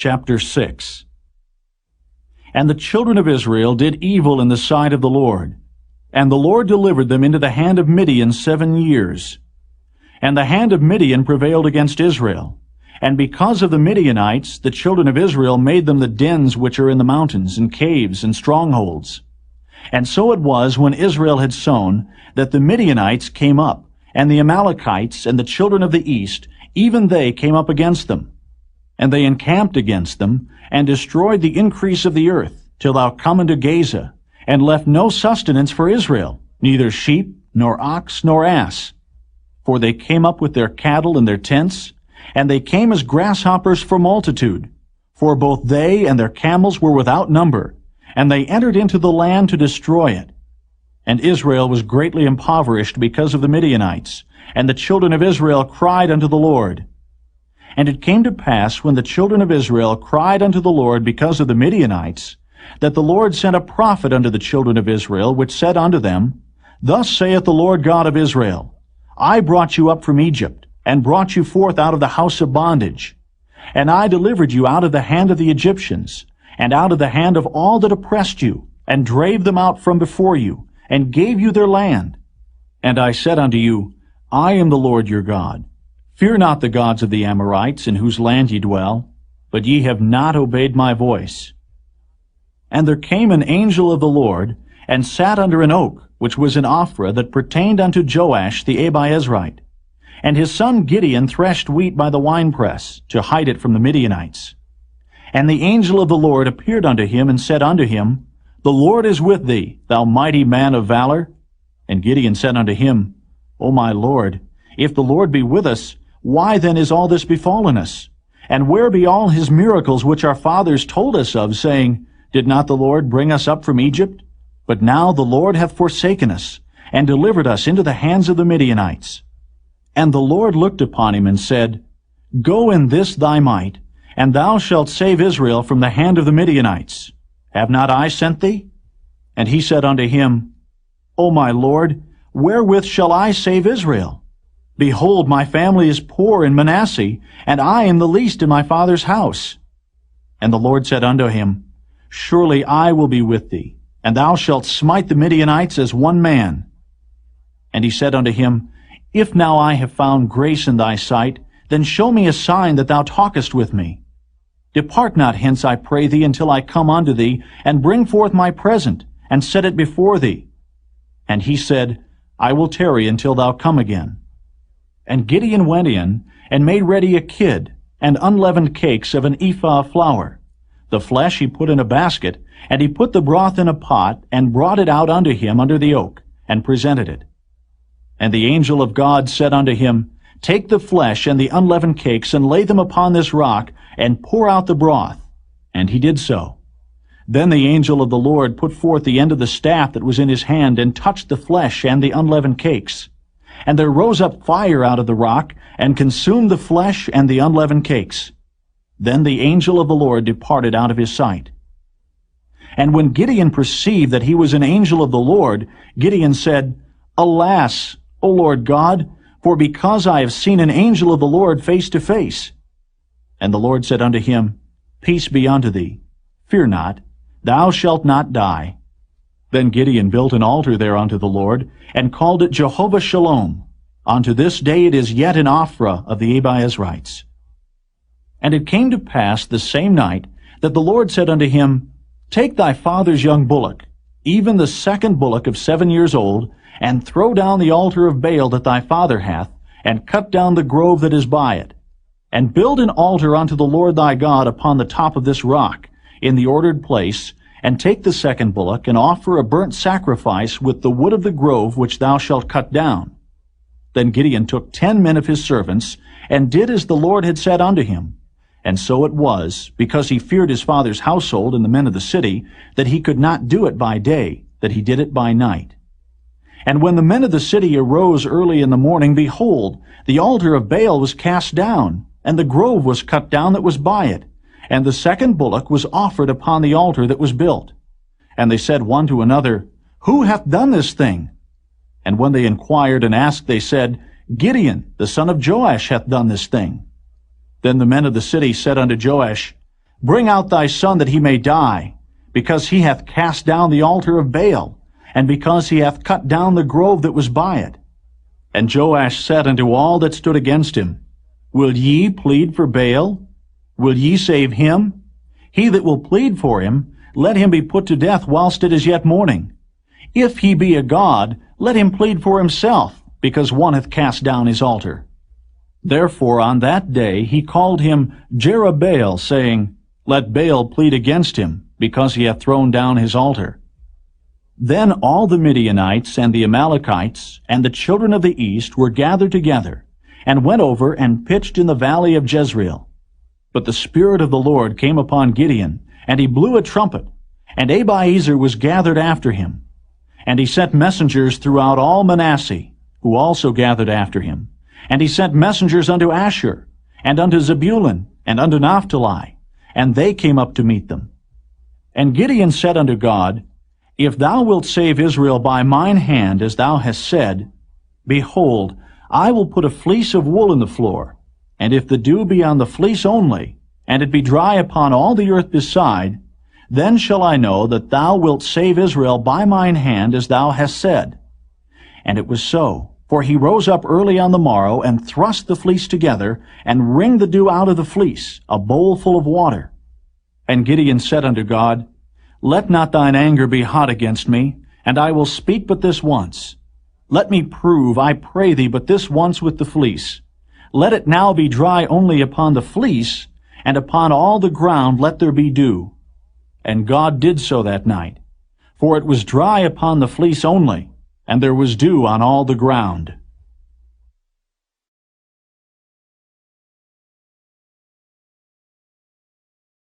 Chapter 6. And the children of Israel did evil in the sight of the Lord, and the Lord delivered them into the hand of Midian 7 years. And the hand of Midian prevailed against Israel, and because of the Midianites the children of Israel made them the dens which are in the mountains, and caves, and strongholds. And so it was, when Israel had sown, that the Midianites came up, and the Amalekites, and the children of the east, even they came up against them. And they encamped against them, and destroyed the increase of the earth, till thou come unto Gaza, and left no sustenance for Israel, neither sheep, nor ox, nor ass. For they came up with their cattle and their tents, and they came as grasshoppers for multitude. For both they and their camels were without number, and they entered into the land to destroy it. And Israel was greatly impoverished because of the Midianites, and the children of Israel cried unto the Lord. And it came to pass, when the children of Israel cried unto the Lord because of the Midianites, that the Lord sent a prophet unto the children of Israel, which said unto them, Thus saith the Lord God of Israel, I brought you up from Egypt, and brought you forth out of the house of bondage. And I delivered you out of the hand of the Egyptians, and out of the hand of all that oppressed you, and drave them out from before you, and gave you their land. And I said unto you, I am the Lord your God. Fear not the gods of the Amorites, in whose land ye dwell, but ye have not obeyed my voice. And there came an angel of the Lord, and sat under an oak, which was in Ophrah, that pertained unto Joash the Abiezrite. And his son Gideon threshed wheat by the winepress, to hide it from the Midianites. And the angel of the Lord appeared unto him, and said unto him, The Lord is with thee, thou mighty man of valor. And Gideon said unto him, O my Lord, if the Lord be with us, why then is all this befallen us? And where be all his miracles which our fathers told us of, saying, Did not the Lord bring us up from Egypt? But now the Lord hath forsaken us, and delivered us into the hands of the Midianites. And the Lord looked upon him, and said, Go in this thy might, and thou shalt save Israel from the hand of the Midianites. Have not I sent thee? And he said unto him, O my Lord, wherewith shall I save Israel? Behold, my family is poor in Manasseh, and I am the least in my father's house. And the Lord said unto him, Surely I will be with thee, and thou shalt smite the Midianites as one man. And he said unto him, If now I have found grace in thy sight, then show me a sign that thou talkest with me. Depart not hence, I pray thee, until I come unto thee, and bring forth my present, and set it before thee. And he said, I will tarry until thou come again. And Gideon went in, and made ready a kid, and unleavened cakes of an ephah of flour. The flesh he put in a basket, and he put the broth in a pot, and brought it out unto him under the oak, and presented it. And the angel of God said unto him, Take the flesh and the unleavened cakes, and lay them upon this rock, and pour out the broth. And he did so. Then the angel of the Lord put forth the end of the staff that was in his hand, and touched the flesh and the unleavened cakes. And there rose up fire out of the rock, and consumed the flesh and the unleavened cakes. Then the angel of the Lord departed out of his sight. And when Gideon perceived that he was an angel of the Lord, Gideon said, Alas, O Lord God, for because I have seen an angel of the Lord face to face. And the Lord said unto him, Peace be unto thee. Fear not, thou shalt not die. Then Gideon built an altar there unto the Lord, and called it Jehovah Shalom. Unto this day it is yet in Ophrah of the Abiezrites. And it came to pass the same night that the Lord said unto him, Take thy father's young bullock, even the second bullock of 7 years old, and throw down the altar of Baal that thy father hath, and cut down the grove that is by it. And build an altar unto the Lord thy God upon the top of this rock, in the ordered place, and take the second bullock, and offer a burnt sacrifice with the wood of the grove which thou shalt cut down. Then Gideon took 10 men of his servants, and did as the Lord had said unto him. And so it was, because he feared his father's household and the men of the city, that he could not do it by day, that he did it by night. And when the men of the city arose early in the morning, behold, the altar of Baal was cast down, and the grove was cut down that was by it, and the second bullock was offered upon the altar that was built. And they said one to another, Who hath done this thing? And when they inquired and asked, they said, Gideon, the son of Joash, hath done this thing. Then the men of the city said unto Joash, Bring out thy son that he may die, because he hath cast down the altar of Baal, and because he hath cut down the grove that was by it. And Joash said unto all that stood against him, Will ye plead for Baal? Will ye save him? He that will plead for him, let him be put to death whilst it is yet morning. If he be a god, let him plead for himself, because one hath cast down his altar. Therefore on that day he called him Jerubbaal, saying, Let Baal plead against him, because he hath thrown down his altar. Then all the Midianites and the Amalekites and the children of the east were gathered together, and went over and pitched in the valley of Jezreel. But the Spirit of the Lord came upon Gideon, and he blew a trumpet, and Abiezer was gathered after him. And he sent messengers throughout all Manasseh, who also gathered after him. And he sent messengers unto Asher, and unto Zebulun, and unto Naphtali, and they came up to meet them. And Gideon said unto God, If thou wilt save Israel by mine hand, as thou hast said, behold, I will put a fleece of wool in the floor, and if the dew be on the fleece only, and it be dry upon all the earth beside, then shall I know that thou wilt save Israel by mine hand, as thou hast said. And it was so, for he rose up early on the morrow, and thrust the fleece together, and wringed the dew out of the fleece, a bowl full of water. And Gideon said unto God, Let not thine anger be hot against me, and I will speak but this once. Let me prove, I pray thee, but this once with the fleece. Let it now be dry only upon the fleece, and upon all the ground let there be dew. And God did so that night, for it was dry upon the fleece only, and there was dew on all the ground.